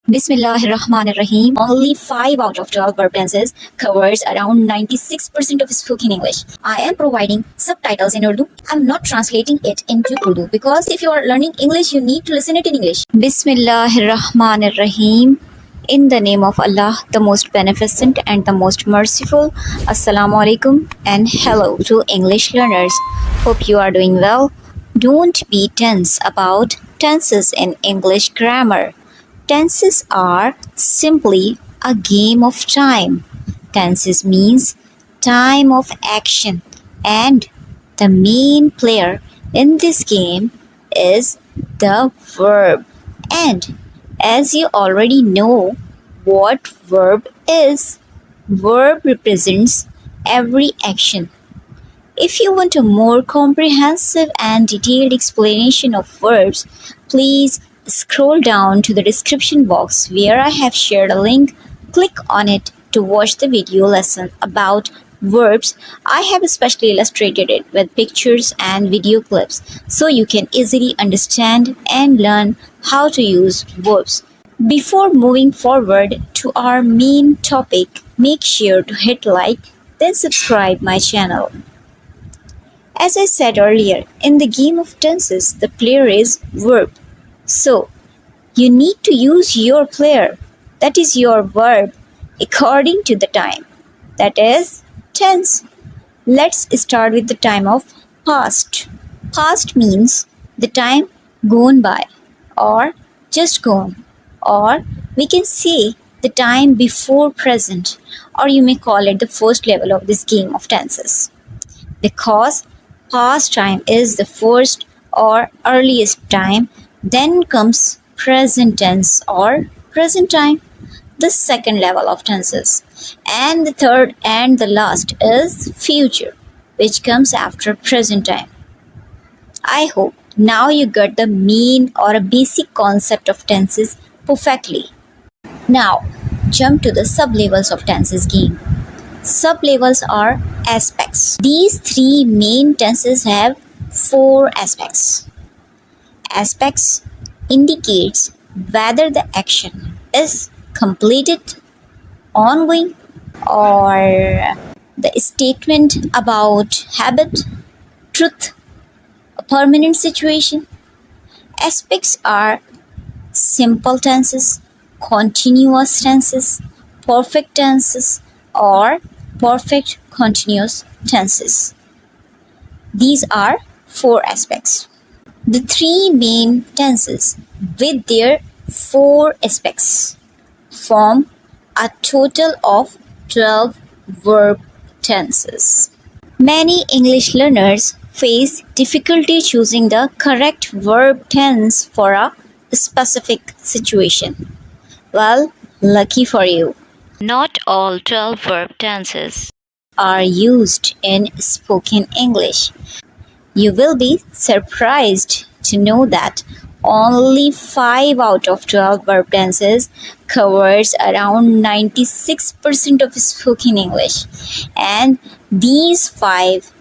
Bismillahirrahmanirrahim. Only 5 out of 12 verb tenses covers around 96% of spoken English. I am providing subtitles in Urdu. I'm not translating it into Urdu because if you are learning English, you need to listen it in English. Bismillahirrahmanirrahim. In the name of Allah, the most beneficent and the most merciful. Assalamu alaikum and hello to English learners. Hope you are doing well. Don't be tense about tenses in English grammar. Tenses are simply a game of time. Tenses means time of action, and the main player in this game is the verb. And as you already know what verb is, verb represents every action. If you want a more comprehensive and detailed explanation of verbs, please scroll down to the description box where I have shared a link. Click on it to watch the video lesson about verbs. I have especially illustrated it with pictures and video clips so you can easily understand and learn how to use verbs. Before moving forward to our main topic, make sure to hit like, then subscribe my channel. As I said earlier, in the game of tenses, the player is verb. So, you need to use your player, that is your verb, according to the time, that is tense. Let's start with the time of past. Past means the time gone by or just gone, or we can say the time before present, or you may call it the first level of this game of tenses. Because past time is the first or earliest time, then comes present tense or present time, the second level of tenses. And the third and the last is future, which comes after present time. I hope now you got the main or a basic concept of tenses perfectly. Now, jump to the sub-levels of tenses game. Sub-levels are aspects. These three main tenses have 4 aspects. Aspects indicates whether the action is completed, ongoing, or the statement about habit, truth, a permanent situation. Aspects are simple tenses, continuous tenses, perfect tenses, or perfect continuous tenses. These are 4 aspects. The 3 main tenses with their 4 aspects form a total of 12 verb tenses. Many English learners face difficulty choosing the correct verb tense for a specific situation. Well, lucky for you. Not all 12 verb tenses are used in spoken English. You will be surprised to know that only 5 out of 12 verb tenses covers around 96% of spoken English. And these 5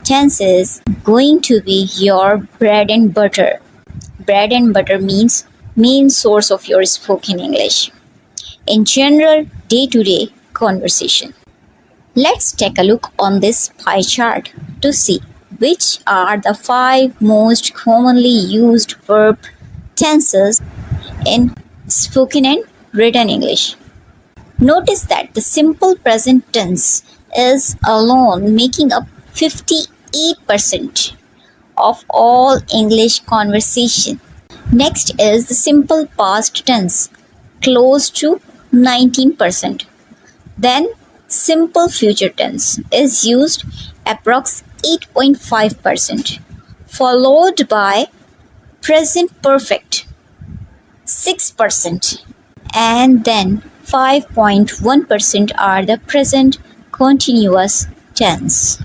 tenses going to be your bread and butter. Bread and butter means main source of your spoken English in general day-to-day conversation. Let's take a look on this pie chart to see which are the 5 most commonly used verb tenses in spoken and written English. Notice that the simple present tense is alone making up 58% of all English conversation. Next is the simple past tense, close to 19%. Then simple future tense is used approx 8.5%, followed by present perfect 6%, and then 5.1% are the present continuous tense.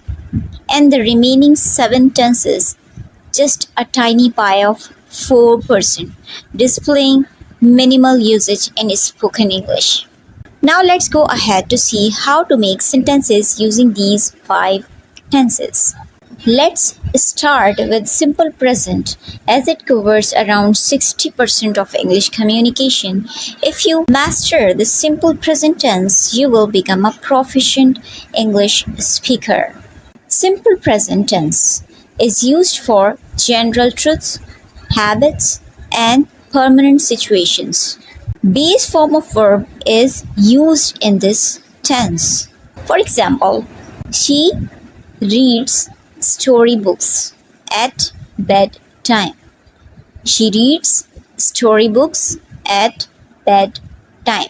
And the remaining 7 tenses, just a tiny pie of 4%, displaying minimal usage in spoken English. Now let's go ahead to see how to make sentences using these 5 tenses. Let's start with simple present as it covers around 60% of English communication. If you master the simple present tense, you will become a proficient English speaker. Simple present tense is used for general truths, habits, and permanent situations. Base form of verb is used in this tense. For example, she reads storybooks at bedtime. She reads storybooks at bedtime.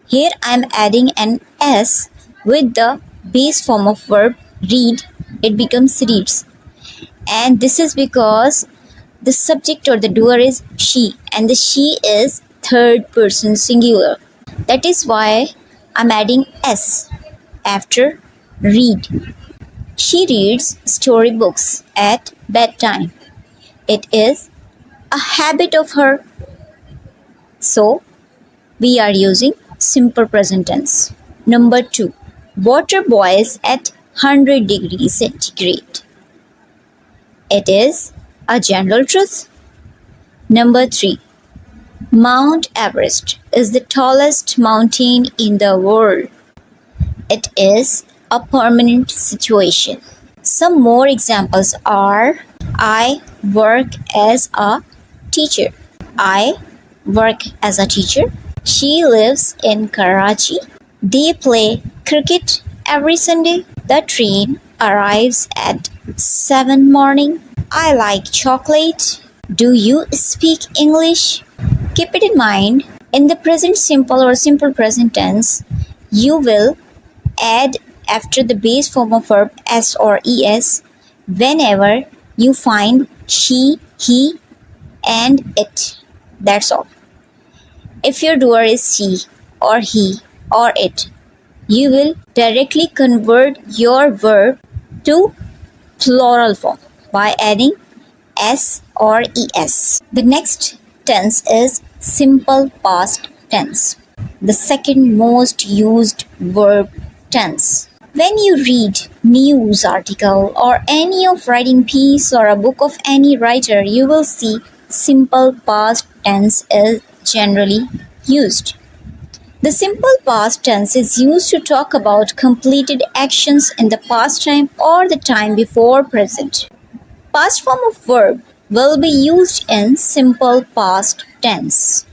Here I am adding an S with the base form of verb read. It becomes reads. And this is because the subject or the doer is she, and the she is third person singular. That is why I'm adding S after read. She reads storybooks at bedtime. It is a habit of her. So, we are using simple present tense. Number 2. Water boils at 100 degrees centigrade. It is a general truth. Number 3. Mount Everest is the tallest mountain in the world. It is a permanent situation. Some more examples are I work as a teacher. I work as a teacher. She lives in Karachi. They play cricket every Sunday. The train arrives at 7 morning. I like chocolate. Do you speak English? Keep it in mind, in the present simple or simple present tense, you will add after the base form of verb s or es whenever you find she, he, and it. That's all. If your doer is she or he or it, you will directly convert your verb to plural form by adding s or es. The next tense is simple past tense, the second most used verb tense. When you read news article or any of writing piece or a book of any writer, you will see simple past tense is generally used. The simple past tense is used to talk about completed actions in the past time or the time before present. Past form of verb will be used in simple past tense.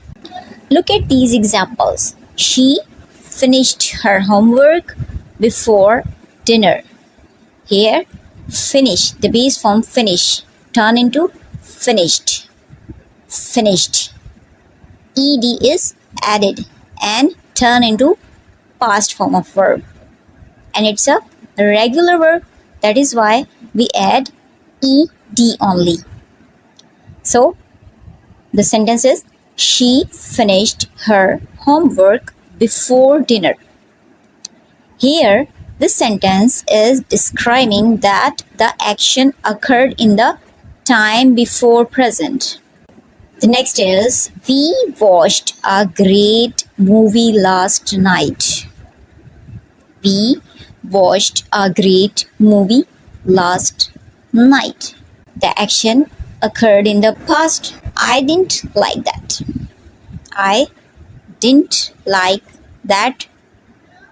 Look at these examples. She finished her homework before dinner. Here, finish, the base form finish, turn into finished. Finished. Ed is added and turn into past form of verb. And it's a regular verb. That is why we add ed only. So, the sentence is, she finished her homework before dinner. Here, this sentence is describing that the action occurred in the time before present. The next is, we watched a great movie last night. We watched a great movie last night. The action occurred in the past. I didn't like that. I didn't like that.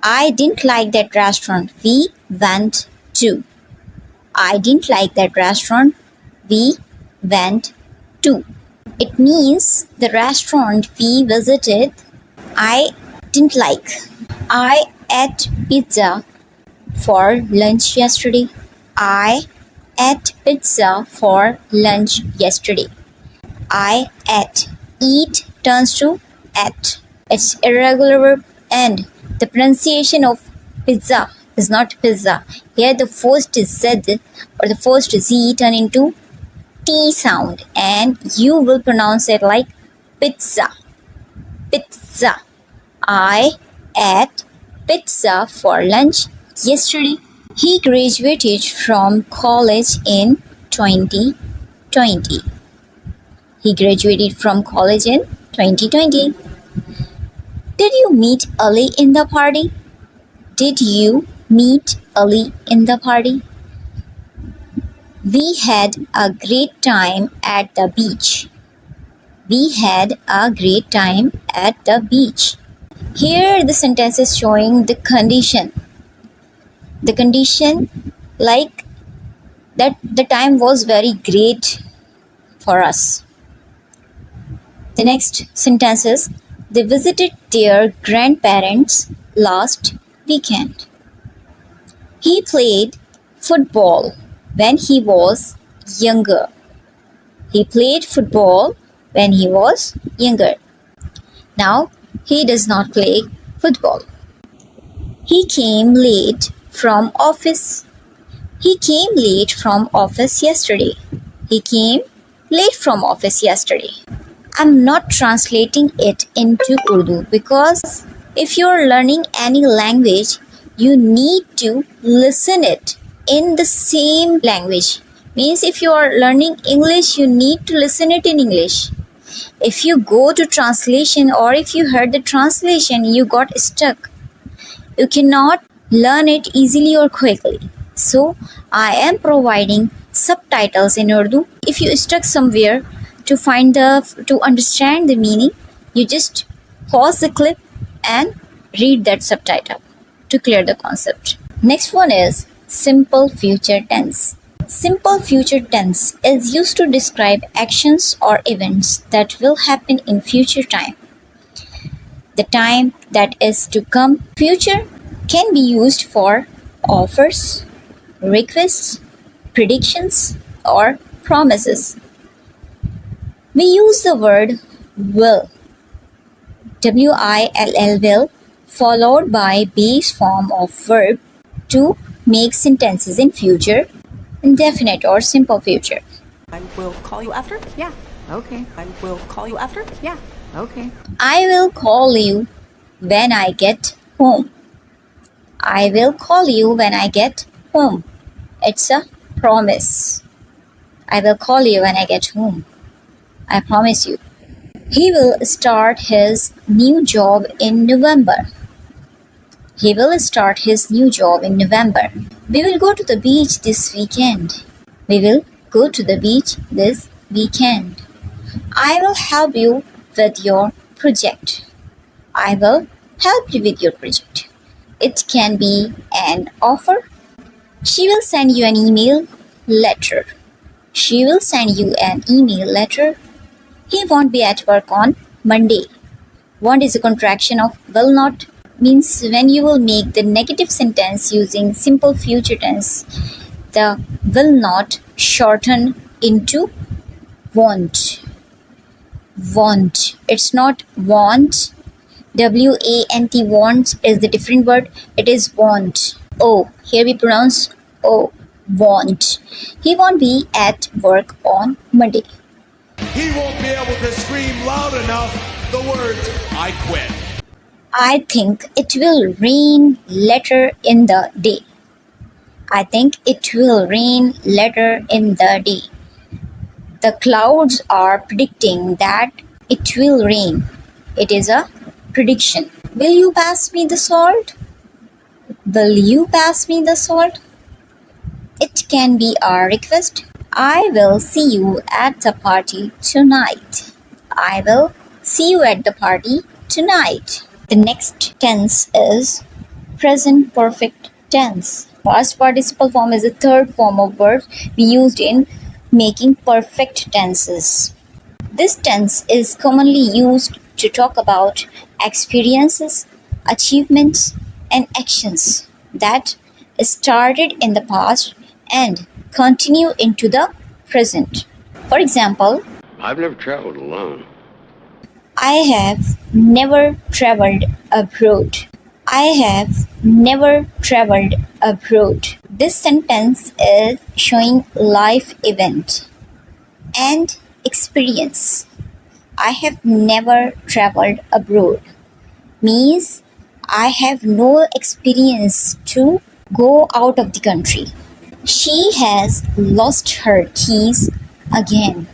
I didn't like that restaurant we went to. I didn't like that restaurant we went to. It means the restaurant we visited, I didn't like. I ate pizza for lunch yesterday. I ate pizza for lunch yesterday. I ate. Eat turns to ate. It's irregular verb and the pronunciation of pizza is not pizza. Here the first Z or the first Z turn into T sound and you will pronounce it like pizza. Pizza. I ate pizza for lunch yesterday. He graduated from college in 2020. He graduated from college in 2020. Did you meet Ali in the party? Did you meet Ali in the party? We had a great time at the beach. We had a great time at the beach. Here the sentence is showing the condition. The condition like that the time was very great for us. The next sentence is they visited their grandparents last weekend. He played football when he was younger. He played football when he was younger. Now he does not play football. He came late from office. He came late from office yesterday. He came late from office yesterday. I'm not translating it into Urdu because if you're learning any language, you need to listen it in the same language. Means if you are learning English, you need to listen it in English. If you go to translation or if you heard the translation, you got stuck. You cannot learn it easily or quickly. So I am providing subtitles in Urdu. If you stuck somewhere to understand the meaning, you just pause the clip and read that subtitle to clear the concept. Next one is simple future tense. Simple future tense is used to describe actions or events that will happen in future time. The time that is to come. Future can be used for offers, requests, predictions, or promises. We use the word will, will, followed by base form of verb to make sentences in future, indefinite or simple future. I will call you after? Yeah. Okay. I will call you after? Yeah. Okay. I will call you when I get home. I will call you when I get home. It's a promise. I will call you when I get home. I promise you. He will start his new job in November. He will start his new job in November. We will go to the beach this weekend. We will go to the beach this weekend. I will help you with your project. I will help you with your project. It can be an offer. She will send you an email letter. She will send you an email letter. He won't be at work on Monday. Won't is a contraction of will not. Means when you will make the negative sentence using simple future tense, the will not shorten into won't. Won't. It's not want. want want is the different word. It is want. Oh, here we pronounce oh, won't. He won't be at work on Monday. He won't be able to scream loud enough the words, I quit. I think it will rain later in the day. I think it will rain later in the day. The clouds are predicting that it will rain. It is a prediction. Will you pass me the salt? Will you pass me the salt? It can be a request. I will see you at the party tonight. I will see you at the party tonight. The next tense is present perfect tense. Past participle form is the third form of verb we used in making perfect tenses. This tense is commonly used to talk about experiences, achievements, and actions that started in the past and continue into the present. For example, I've never traveled alone. I have never traveled abroad. I have never traveled abroad. This sentence is showing life event and experience. I have never traveled abroad means I have no experience to go out of the country. She has lost her keys again.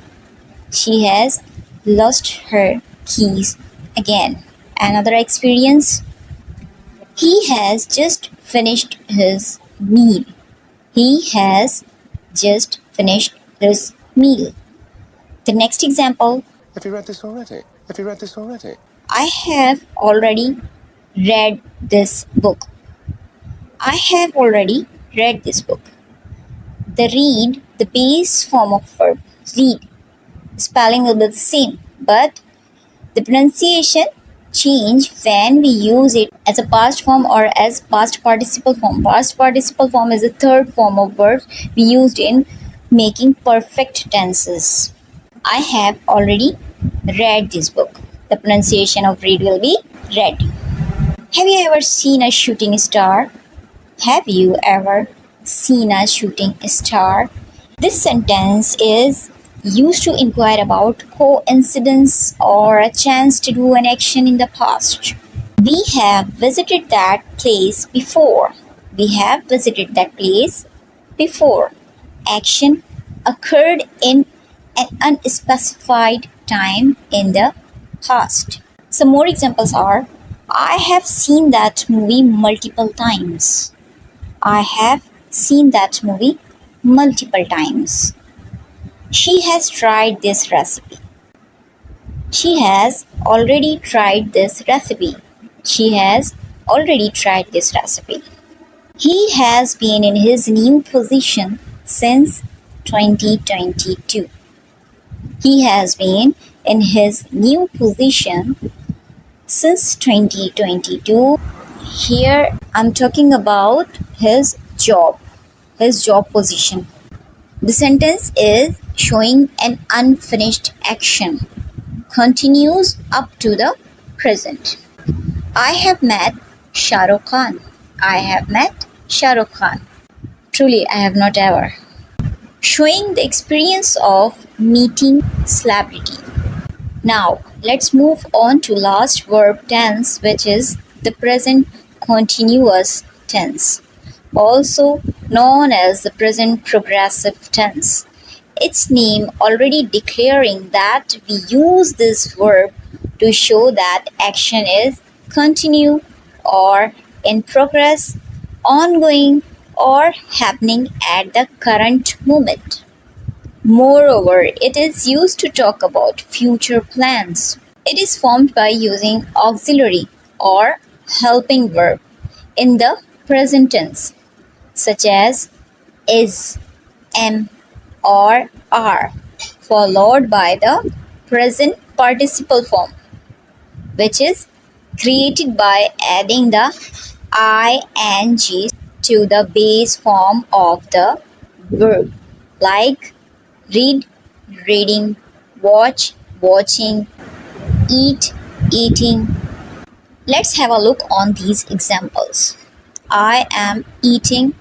She has lost her keys again. Another experience. He has just finished his meal. He has just finished his meal. The next example, Have you read this already? Have you read this already? I have already read this book. I have already read this book. The read, the base form of verb, read. Spelling will be the same, but the pronunciation change when we use it as a past form or as past participle form. Past participle form is the third form of verbs we used in making perfect tenses. I have already read this book. The pronunciation of read will be read. Have you ever seen a shooting star? Have you ever seen a shooting star? This sentence is used to inquire about coincidence or a chance to do an action in the past. We have visited that place before. We have visited that place before. Action occurred in an unspecified time in the past. Some more examples are, I have seen that movie multiple times. I have seen that movie multiple times. She has tried this recipe. She has already tried this recipe. She has already tried this recipe. He has been in his new position since 2022. He has been in his new position since 2022. Here I'm talking about his job position. The sentence is showing an unfinished action, continues up to the present. I have met Shah Rukh Khan. I have met Shah Rukh Khan. Truly, I have not ever. Showing the experience of meeting celebrity. Now, let's move on to last verb tense, which is the present continuous tense, also known as the present progressive tense. Its name already declaring that we use this verb to show that action is continue or in progress, ongoing, or happening at the current moment. Moreover, it is used to talk about future plans. It is formed by using auxiliary or helping verb in the present tense, such as is, am, or are, followed by the present participle form, which is created by adding the ing to the base form of the verb, like read, reading, watch, watching, eat, eating. Let's have a look on these examples. I am eating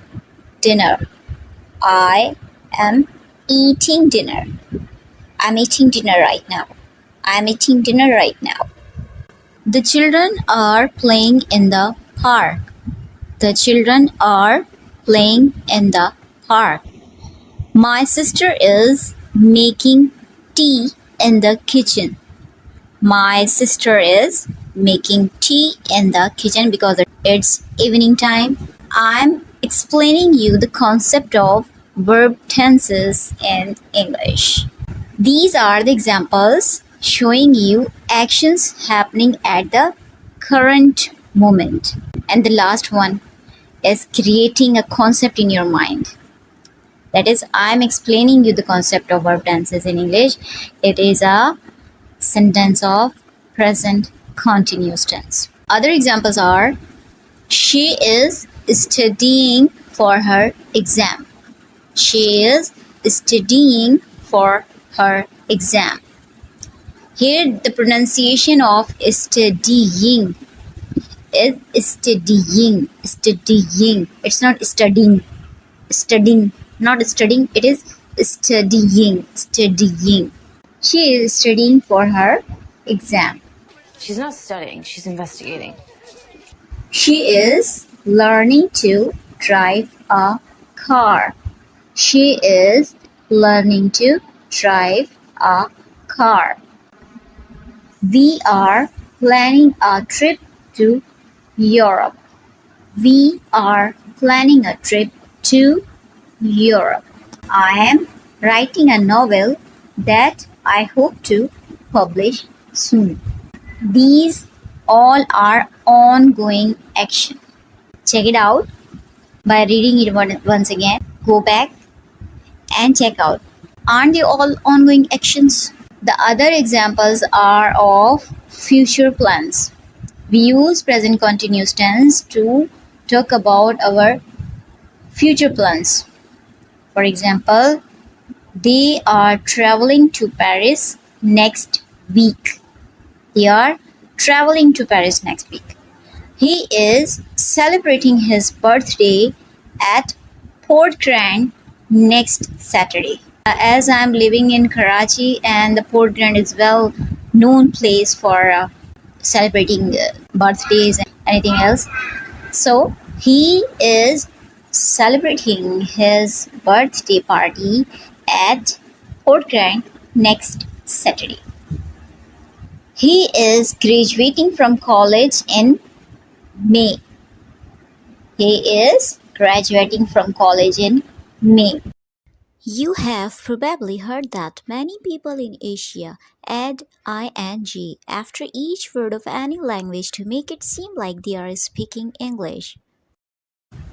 dinner. I am eating dinner. I'm eating dinner right now. I'm eating dinner right now. The children are playing in the park. The children are playing in the park. My sister is making tea in the kitchen. My sister is making tea in the kitchen because it's evening time. I'm explaining you the concept of verb tenses in English. These are the examples showing you actions happening at the current moment. And the last one is creating a concept in your mind. That is, I'm explaining you the concept of verb tenses in English. It is a sentence of present continuous tense. Other examples are, she is studying for her exam. She is studying for her exam. Here the pronunciation of studying is studying. It's not studying. Not studying, it is studying. She is studying for her exam. She's not studying, she's investigating. She is learning to drive a car. She is learning to drive a car. We are planning a trip to Europe. We are planning a trip to Europe. I am writing a novel that I hope to publish soon. These all are ongoing action. Check it out by reading it once again. Go back and check out. Aren't they all ongoing actions? The other examples are of future plans. We use present continuous tense to talk about our future plans. For example, they are traveling to Paris next week. They are traveling to Paris next week. He is celebrating his birthday at Port Grand next Saturday. As I'm living in Karachi, and the Port Grand is well known place for celebrating birthdays and anything else. So he is celebrating his birthday party at Port Grand next Saturday. He is graduating from college in May. He is graduating from college in May. You have probably heard that many people in Asia add ing after each word of any language to make it seem like they are speaking English.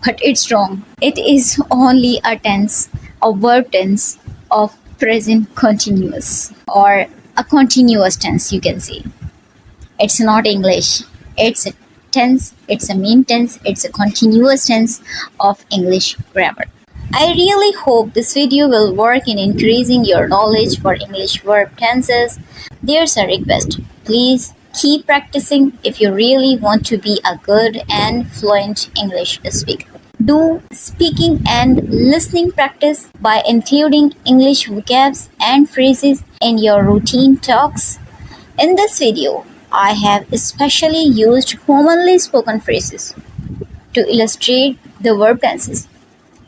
But it's wrong. It is only a tense, a verb tense of present continuous, or a continuous tense, you can say. It's not English. It's a tense, it's a mean tense, it's a continuous tense of English grammar. I really hope this video will work in increasing your knowledge for English verb tenses. There's a request. Please keep practicing if you really want to be a good and fluent English speaker. Do speaking and listening practice by including English vocabs and phrases in your routine talks. In this video, I have especially used commonly spoken phrases to illustrate the verb tenses.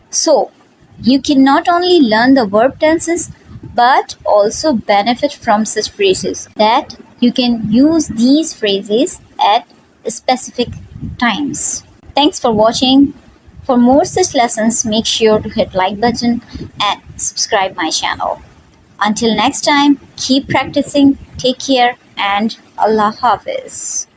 So, you can not only learn the verb tenses but also benefit from such phrases that you can use these phrases at specific times. Thanks for watching. For more such lessons, make sure to hit like button and subscribe my channel. Until next time, keep practicing, take care, and Allah Hafiz.